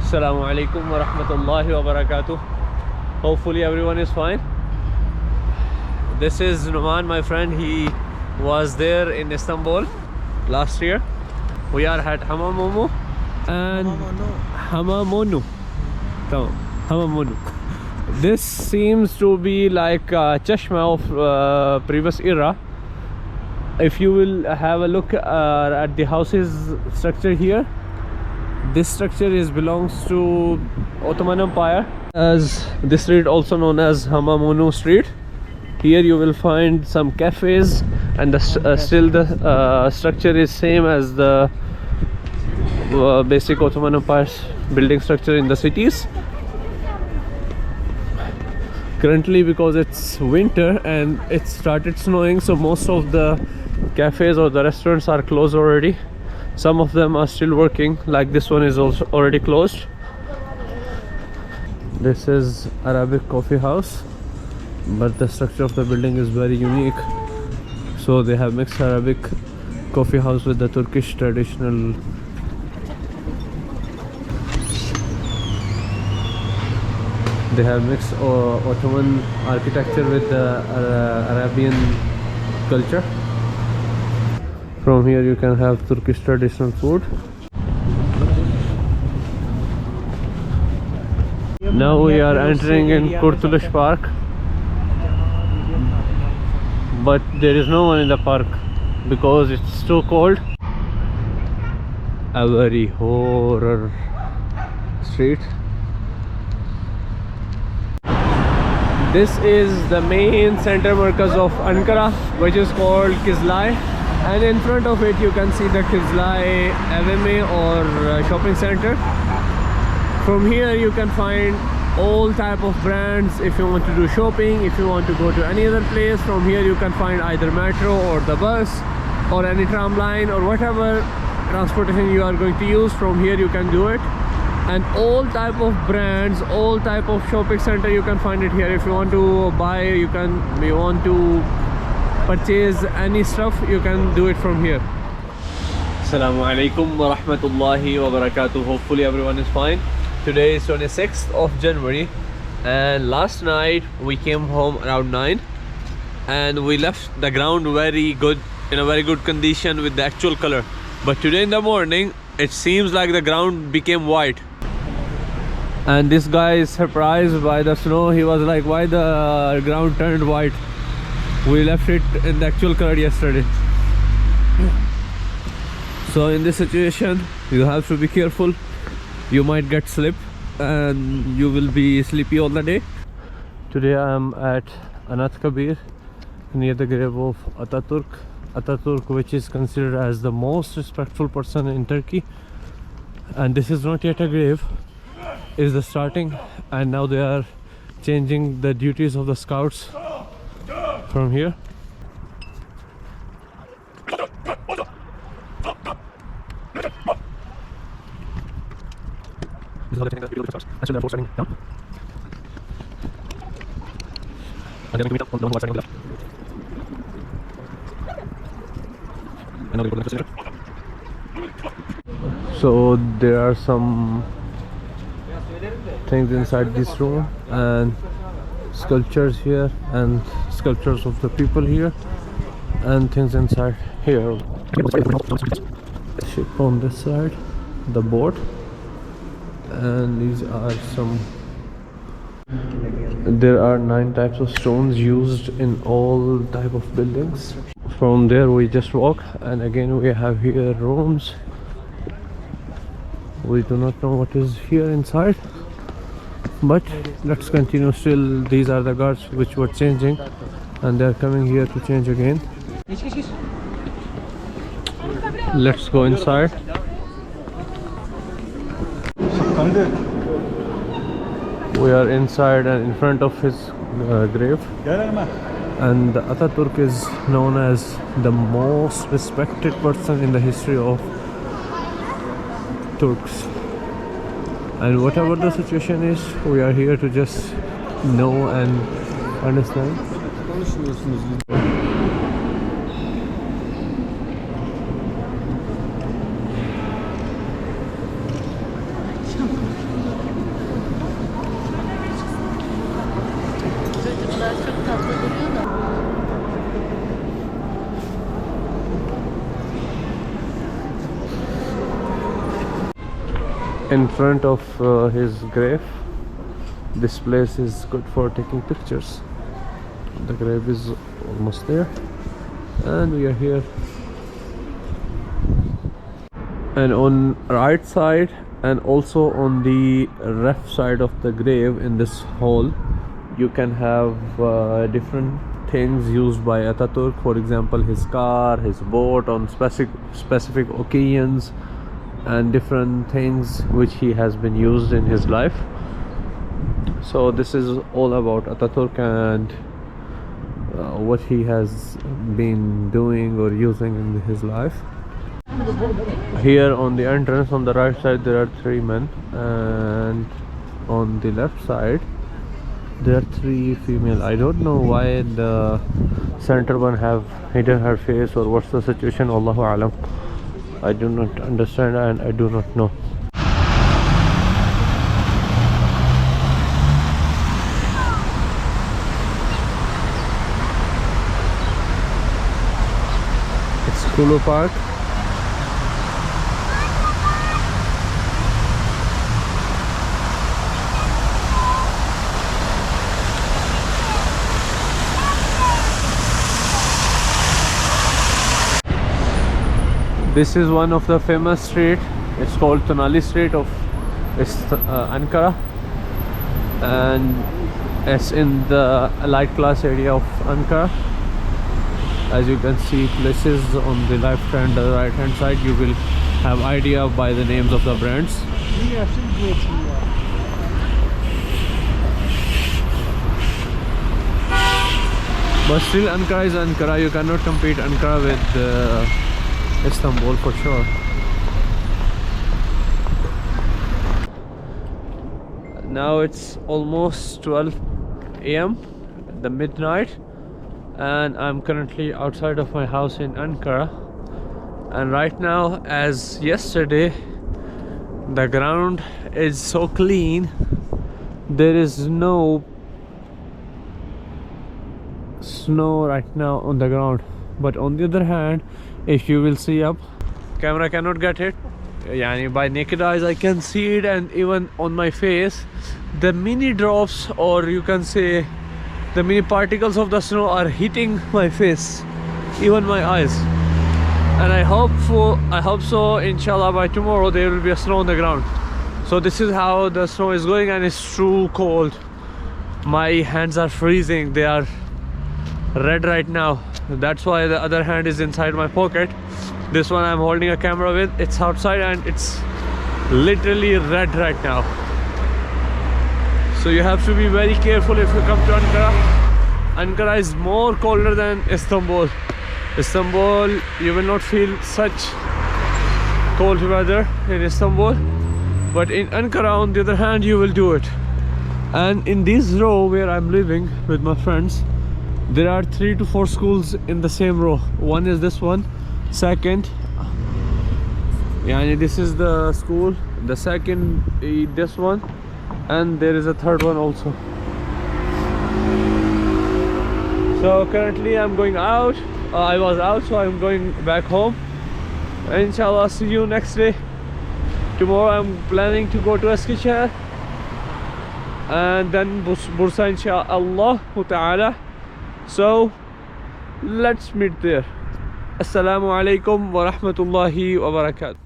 Assalamu alaikum wa rahmatullahi wa barakatuh. Hopefully everyone is fine. This is Numan, my friend. He was there in Istanbul last year. We are at Hamamönü and Hamamönü. Hamamönü. This seems to be like a chashma of previous era. If you will have a look at the houses structure here, this structure belongs to Ottoman Empire. As this street also known as Hamamönü Street. Here you will find some cafes, and still the structure is same as the basic Ottoman Empire's building structure in the cities. Currently, because it's winter and it started snowing, so most of the cafes or the restaurants are closed already. Some of them are still working, like this one is also already closed. This is Arabic coffee house, but the structure of the building is very unique. So they have mixed Arabic coffee house with the Turkish traditional. They have mixed Ottoman architecture with the Arabian culture. From here you can have Turkish traditional food. Now we are entering in Kurtuluş Park, but there is no one in the park because it's too cold. A very horror street. This is the main center markaz of Ankara, which is called Kızılay, and in front of it you can see the Kızılay AVM or shopping center. From here you can find all type of brands. If you want to do shopping, if you want to go to any other place, from here you can find either metro or the bus or any tram line or whatever transportation you are going to use. From here you can do it, and all type of brands, all type of shopping center you can find it here. If you want to buy, you want to purchase any stuff, you can do it from here. Assalamu alaikum wa rahmatullahi wa barakatuh. Hopefully everyone is fine. Today is 26th of January, and last night we came home around 9, and we left the ground very good, in a very good condition with the actual color. But today in the morning it seems like the ground became white, and this guy is surprised by the snow. He was like, why the ground turned white? We left it in the actual color yesterday. So in this situation you have to be careful. You might get slip and you will be sleepy all the day. Today I am at Anıtkabir, near the grave of Atatürk. Atatürk, which is considered as the most respectful person in Turkey. And this is not yet a grave, it is the starting, and now they are changing the duties of the scouts from here. This is how they take the people starts. And so they're starting down. And they're going to meet up on the one who are starting on the left. And now they go to the center. So there are some things inside this room, and sculptures here, and sculptures of the people here, and things inside here. Ship on this side, the board. And these are some. There are 9 types of stones used in all type of buildings. From there we just walk, and again we have here rooms. We do not know what is here inside, but let's continue. Still, these are the guards which were changing, and they are coming here to change again. Let's go inside. We are inside and in front of his grave, and Atatürk is known as the most respected person in the history of Turks. And whatever the situation is, we are here to just know and understand. in front of his grave. This place is good for taking pictures. The grave is almost there, and we are here. And on right side and also on the left side of the grave in this hall, you can have different things used by Atatürk. For example, his car, his boat on specific occasions, and different things which he has been used in his life. So this is all about Atatürk and what he has been doing or using in his life. Here on the entrance on the right side there are 3 men, and on the left side there are 3 female. I don't know why the center one have hidden her face or what's the situation. Allahu alam. I do not understand and I do not know. It's Kulu Park. This is one of the famous street. It's called Tonali Street of Ankara, and it's in the elite class area of Ankara. As you can see, places on the left and the right hand side, you will have idea by the names of the brands. But still, Ankara is Ankara. You cannot compete Ankara with Istanbul for sure. Now it's almost 12 AM, the midnight, and I'm currently outside of my house in Ankara. And right now, as yesterday, the ground is so clean. There is no snow right now on the ground. But on the other hand, if you will see up, camera cannot get it. Yani by naked eyes I can see it, and even on my face the mini drops, or you can say the mini particles of the snow, are hitting my face, even my eyes. And I hope so, inshallah, by tomorrow there will be a snow on the ground. So this is how the snow is going, and it's too cold. My hands are freezing, they are red right now. That's why the other hand is inside my pocket. This one I'm holding a camera with, it's outside and it's literally red right now. So you have to be very careful if you come to Ankara. Ankara is more colder than Istanbul. Istanbul, you will not feel such cold weather in Istanbul, but in Ankara on the other hand you will do it. And in this row where I'm living with my friends, there are 3 to 4 schools in the same row. One is this one, second, yani this is the school, the second this one, and there is a third one also. So currently I'm going out. I was out, so I'm going back home. Inshallah, see you next day. Tomorrow I'm planning to go to Eskişehir and then Bursa, inshallah ta'ala. So let's meet there. Assalamu alaikum wa rahmatullahi wa barakatuh.